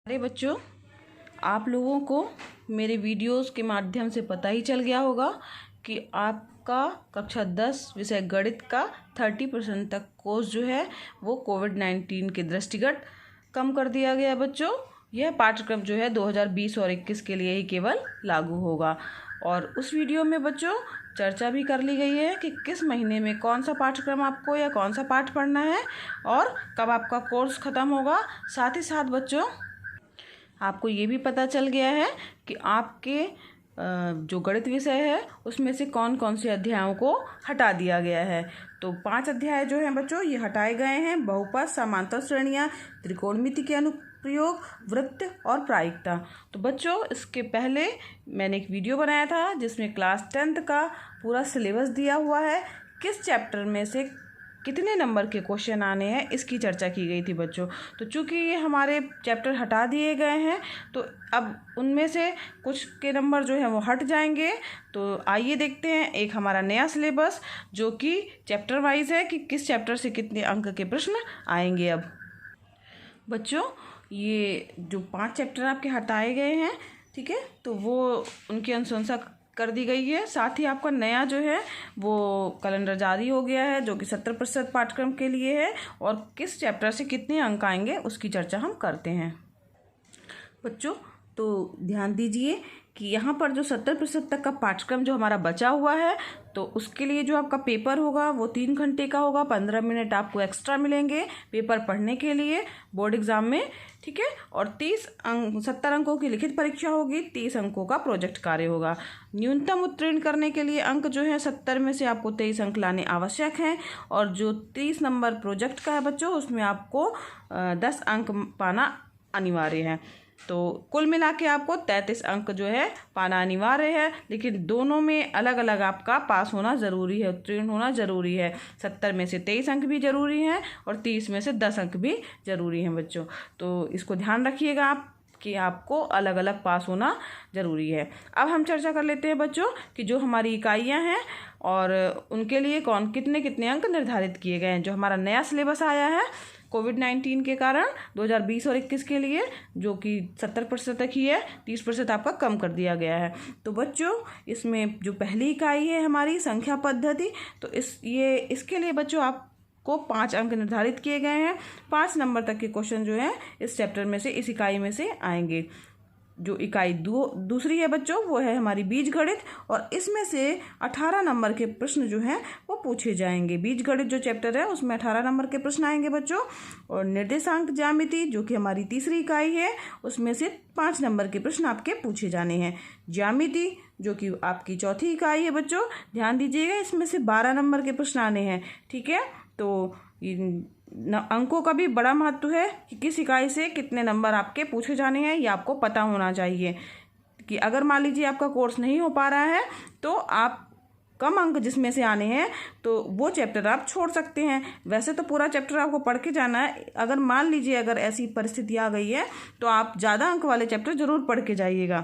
अरे बच्चों, आप लोगों को मेरे वीडियोस के माध्यम से पता ही चल गया होगा कि आपका कक्षा 10 विषय गणित का 30% तक कोर्स जो है वो कोविड-19 के दृष्टिगत कम कर दिया गया है। बच्चों, यह पाठ्यक्रम जो है 2020 और 21 के लिए ही केवल लागू होगा। और उस वीडियो में बच्चों चर्चा भी कर ली गई है कि किस महीने में कौन सा पाठ्यक्रम आपको या कौन सा पाठ पढ़ना है और कब आपका कोर्स ख़त्म होगा। साथ ही साथ बच्चों आपको ये भी पता चल गया है कि आपके जो गणित विषय है उसमें से कौन कौन से अध्यायों को हटा दिया गया है। तो 5 अध्याय जो हैं बच्चों ये हटाए गए हैं: बहुपद, समांतर श्रेणियाँ, त्रिकोणमिति के अनुप्रयोग, वृत्त और प्रायिकता। तो बच्चों इसके पहले मैंने एक वीडियो बनाया था जिसमें क्लास 10th का पूरा सिलेबस दिया हुआ है, किस चैप्टर में से कितने नंबर के क्वेश्चन आने हैं इसकी चर्चा की गई थी बच्चों। तो चूंकि ये हमारे चैप्टर हटा दिए गए हैं तो अब उनमें से कुछ के नंबर जो है वो हट जाएंगे। तो आइए देखते हैं एक हमारा नया सिलेबस जो कि चैप्टर वाइज है कि किस चैप्टर से कितने अंक के प्रश्न आएंगे। अब बच्चों ये जो 5 चैप्टर आपके हटाए गए हैं, ठीक है, तो वो उनकी अनुशंसा कर दी गई है। साथ ही आपका नया जो है वो कैलेंडर जारी हो गया है जो कि 70% पाठ्यक्रम के लिए है और किस चैप्टर से कितने अंक आएंगे उसकी चर्चा हम करते हैं। बच्चों तो ध्यान दीजिए कि यहाँ पर जो 70% तक का पाठ्यक्रम जो हमारा बचा हुआ है तो उसके लिए जो आपका पेपर होगा वो 3 घंटे का होगा। 15 मिनट आपको एक्स्ट्रा मिलेंगे पेपर पढ़ने के लिए बोर्ड एग्जाम में, ठीक है। और 70 अंकों की लिखित परीक्षा होगी, 30 अंकों का प्रोजेक्ट कार्य होगा। न्यूनतम उत्तीर्ण करने के लिए अंक जो है 70 में से आपको 23 अंक लाने आवश्यक हैं और जो 30 नंबर प्रोजेक्ट का है बच्चों उसमें आपको 10 अंक पाना अनिवार्य है। तो कुल मिला के आपको 33 अंक जो है पाना अनिवार्य है, लेकिन दोनों में अलग अलग आपका पास होना ज़रूरी है, उत्तीर्ण होना ज़रूरी है। 70 में से 23 अंक भी ज़रूरी हैं और 30 में से 10 अंक भी ज़रूरी हैं बच्चों। तो इसको ध्यान रखिएगा आप कि आपको अलग अलग पास होना ज़रूरी है। अब हम चर्चा कर लेते हैं बच्चों कि जो हमारी इकाइयाँ हैं और उनके लिए कौन कितने कितने अंक निर्धारित किए गए हैं। जो हमारा नया सिलेबस आया है कोविड-19 के कारण 2020 और 21 के लिए जो कि 70% तक ही है, 30% आपका कम कर दिया गया है। तो बच्चों इसमें जो पहली इकाई है हमारी संख्या पद्धति, तो इसके लिए बच्चों आपको 5 अंक निर्धारित किए गए हैं। 5 नंबर तक के क्वेश्चन जो हैं इस चैप्टर में से, इस इकाई में से आएंगे। जो इकाई दूसरी है बच्चों वो है हमारी बीजगणित और इसमें से 18 नंबर के प्रश्न जो हैं वो पूछे जाएंगे। बीजगणित जो चैप्टर है उसमें 18 नंबर के प्रश्न आएंगे बच्चों। और निर्देशांक ज्यामिति जो कि हमारी तीसरी इकाई है उसमें से 5 नंबर के प्रश्न आपके पूछे जाने हैं। ज्यामिति जो कि आपकी चौथी इकाई है बच्चों, ध्यान दीजिएगा इसमें से 12 नंबर के प्रश्न आने हैं, ठीक है। तो अंकों का भी बड़ा महत्व है कि किस इकाई से कितने नंबर आपके पूछे जाने हैं, ये आपको पता होना चाहिए कि अगर मान लीजिए आपका कोर्स नहीं हो पा रहा है तो आप कम अंक जिसमें से आने हैं तो वो चैप्टर आप छोड़ सकते हैं। वैसे तो पूरा चैप्टर आपको पढ़ के जाना है। अगर मान लीजिए अगर ऐसी परिस्थिति आ गई है तो आप ज़्यादा अंक वाले चैप्टर ज़रूर पढ़ के जाइएगा।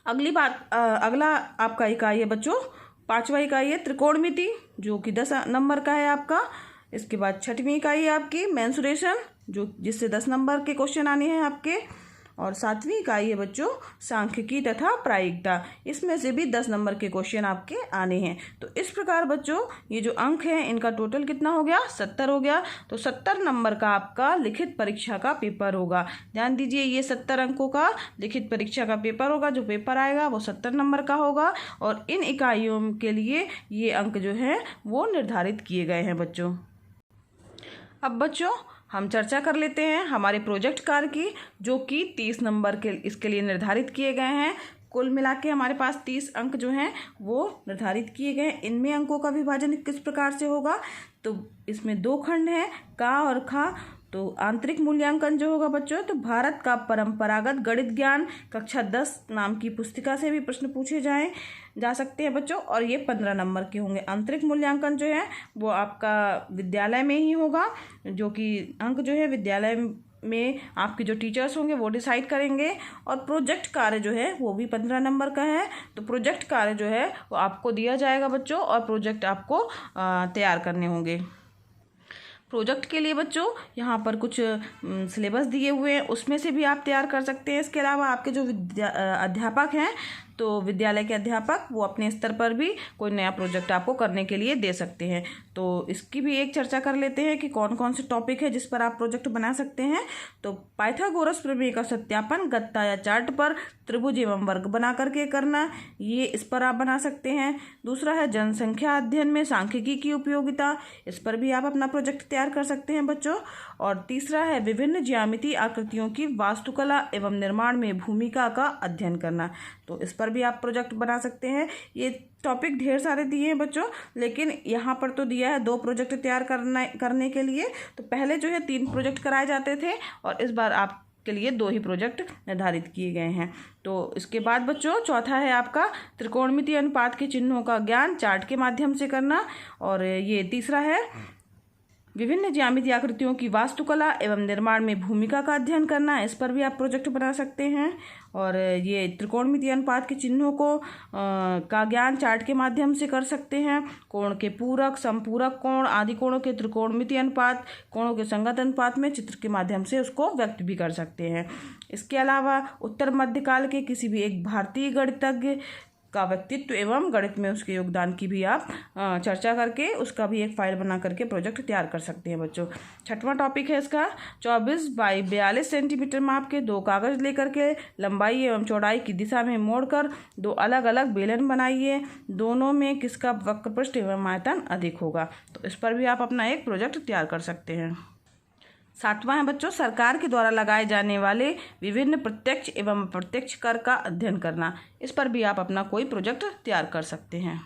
अगला आपका इकाई है बच्चों 5वां इकाई है त्रिकोणमिति जो कि 10 नंबर का है आपका। इसके बाद 6वीं इकाई है आपकी मेंसुरेशन जिससे 10 नंबर के क्वेश्चन आने हैं आपके। और 7वीं इकाई है बच्चों सांख्यिकी तथा प्रायिकता, इसमें से भी 10 नंबर के क्वेश्चन आपके आने हैं। तो इस प्रकार बच्चों ये जो अंक हैं इनका टोटल कितना हो गया, 70 हो गया। तो 70 नंबर का आपका लिखित परीक्षा का पेपर होगा। ध्यान दीजिए ये 70 अंकों का लिखित परीक्षा का पेपर होगा। जो पेपर आएगा वो 70 नंबर का होगा और इन इकाइयों के लिए ये अंक जो है वो निर्धारित किए गए हैं बच्चों। अब बच्चों हम चर्चा कर लेते हैं हमारे प्रोजेक्ट कार्य की जो कि 30 नंबर के इसके लिए निर्धारित किए गए हैं। कुल मिला के हमारे पास 30 अंक जो हैं वो निर्धारित किए गए हैं। इनमें अंकों का विभाजन किस प्रकार से होगा, तो इसमें 2 खंड हैं का और खा। तो आंतरिक मूल्यांकन जो होगा बच्चों तो भारत का परंपरागत गणित ज्ञान कक्षा 10 नाम की पुस्तिका से भी प्रश्न पूछे जा सकते हैं बच्चों और ये 15 नंबर के होंगे। आंतरिक मूल्यांकन जो है वो आपका विद्यालय में ही होगा, जो कि अंक जो है विद्यालय में आपके जो टीचर्स होंगे वो डिसाइड करेंगे। और प्रोजेक्ट कार्य जो है वो भी 15 नंबर का है। तो प्रोजेक्ट कार्य जो है वो आपको दिया जाएगा बच्चों और प्रोजेक्ट आपको तैयार करने होंगे। प्रोजेक्ट के लिए बच्चों यहाँ पर कुछ सिलेबस दिए हुए हैं, उसमें से भी आप तैयार कर सकते हैं। इसके अलावा आपके जो अध्यापक हैं, तो विद्यालय के अध्यापक वो अपने स्तर पर भी कोई नया प्रोजेक्ट आपको करने के लिए दे सकते हैं। तो इसकी भी एक चर्चा कर लेते हैं कि कौन कौन से टॉपिक है जिस पर आप प्रोजेक्ट बना सकते हैं। तो पाइथागोरस प्रमेय का सत्यापन गत्ता या चार्ट पर त्रिभुज एवं वर्ग बना करके करना, ये इस पर आप बना सकते हैं। दूसरा है जनसंख्या अध्ययन में सांख्यिकी की उपयोगिता, इस पर भी आप अपना प्रोजेक्ट तैयार कर सकते हैं बच्चों। और तीसरा है विभिन्न ज्यामितीय आकृतियों की वास्तुकला एवं निर्माण में भूमिका का अध्ययन करना, तो इस पर भी आप प्रोजेक्ट बना सकते हैं। ये टॉपिक ढेर सारे दिए हैं बच्चों, लेकिन यहाँ पर तो दिया है 2 प्रोजेक्ट तैयार करने के लिए। तो पहले जो है 3 प्रोजेक्ट कराए जाते थे और इस बार आपके लिए 2 ही प्रोजेक्ट निर्धारित किए गए हैं। तो इसके बाद बच्चों चौथा है आपका त्रिकोणमितीय अनुपात के चिन्हों का ज्ञान चार्ट के माध्यम से करना। और ये तीसरा है विभिन्न ज्यामितीय आकृतियों की वास्तुकला एवं निर्माण में भूमिका का अध्ययन करना, इस पर भी आप प्रोजेक्ट बना सकते हैं। और ये त्रिकोणमितीय अनुपात के चिन्हों को का ज्ञान चार्ट के माध्यम से कर सकते हैं। कोण के पूरक, समपूरक कोण आदि कोणों के त्रिकोणमितीय अनुपात, कोणों के संगत अनुपात में चित्र के माध्यम से उसको व्यक्त भी कर सकते हैं। इसके अलावा उत्तर मध्यकाल के किसी भी एक भारतीय गणितज्ञ का व्यक्तित्व एवं गणित में उसके योगदान की भी आप चर्चा करके उसका भी एक फाइल बना करके प्रोजेक्ट तैयार कर सकते हैं बच्चों। छठवां टॉपिक है इसका 24 बाई 42 सेंटीमीटर माप के 2 कागज लेकर के लंबाई एवं चौड़ाई की दिशा में मोड़कर 2 अलग अलग बेलन बनाइए, दोनों में किसका वक्रपृष्ठ एवं आयतन अधिक होगा, तो इस पर भी आप अपना एक प्रोजेक्ट तैयार कर सकते हैं। 7वां है बच्चों सरकार के द्वारा लगाए जाने वाले विभिन्न प्रत्यक्ष एवं अप्रत्यक्ष कर का अध्ययन करना, इस पर भी आप अपना कोई प्रोजेक्ट तैयार कर सकते हैं।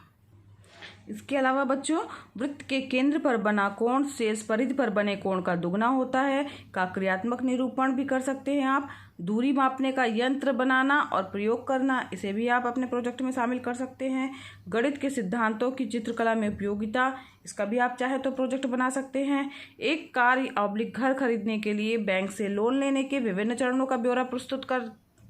इसके अलावा बच्चों वृत्त के केंद्र पर बना कोण शेष परिधि पर बने कोण का दुगना होता है का क्रियात्मक निरूपण भी कर सकते हैं आप। दूरी मापने का यंत्र बनाना और प्रयोग करना, इसे भी आप अपने प्रोजेक्ट में शामिल कर सकते हैं। गणित के सिद्धांतों की चित्रकला में उपयोगिता, इसका भी आप चाहे तो प्रोजेक्ट बना सकते हैं। एक कार घर खरीदने के लिए बैंक से लोन लेने के विभिन्न चरणों का ब्यौरा प्रस्तुत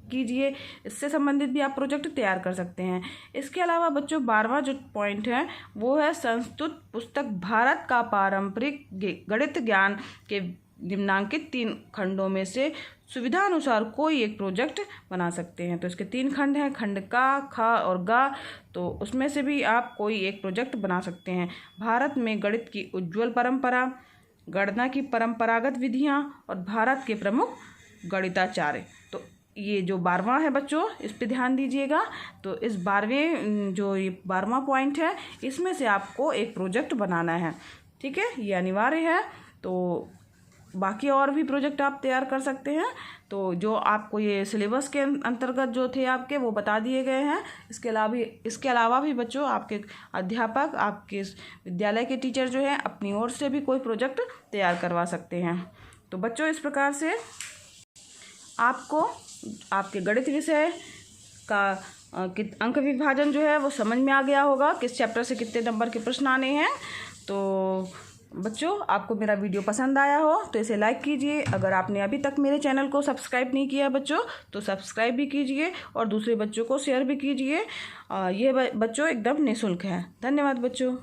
कीजिए, इससे संबंधित भी आप प्रोजेक्ट तैयार कर सकते हैं। इसके अलावा बच्चों 12वां जो पॉइंट है वो है संस्तुत पुस्तक भारत का पारंपरिक गणित ज्ञान के निम्नांकित 3 खंडों में से सुविधा अनुसार कोई एक प्रोजेक्ट बना सकते हैं। तो इसके 3 खंड हैं, खंड का, ख और गा, तो उसमें से भी आप कोई एक प्रोजेक्ट बना सकते हैं। भारत में गणित की उज्ज्वल परंपरा, गणना की परंपरागत विधियां और भारत के प्रमुख गणिताचार्य, तो ये जो 12वां है बच्चों इस पे ध्यान दीजिएगा। तो इस 12वां पॉइंट है, इसमें से आपको एक प्रोजेक्ट बनाना है, ठीक है, ये अनिवार्य है। तो बाकी और भी प्रोजेक्ट आप तैयार कर सकते हैं। तो जो आपको ये सिलेबस के अंतर्गत जो थे आपके वो बता दिए गए हैं। इसके अलावा भी बच्चों आपके अध्यापक, आपके विद्यालय के टीचर जो हैं अपनी ओर से भी कोई प्रोजेक्ट तैयार करवा सकते हैं। तो बच्चों इस प्रकार से आपको आपके गणित विषय का अंक विभाजन जो है वो समझ में आ गया होगा, किस चैप्टर से कितने नंबर के प्रश्न आने हैं। तो बच्चों आपको मेरा वीडियो पसंद आया हो तो इसे लाइक कीजिए। अगर आपने अभी तक मेरे चैनल को सब्सक्राइब नहीं किया बच्चों तो सब्सक्राइब भी कीजिए और दूसरे बच्चों को शेयर भी कीजिए। ये बच्चों एकदम निःशुल्क है। धन्यवाद बच्चों।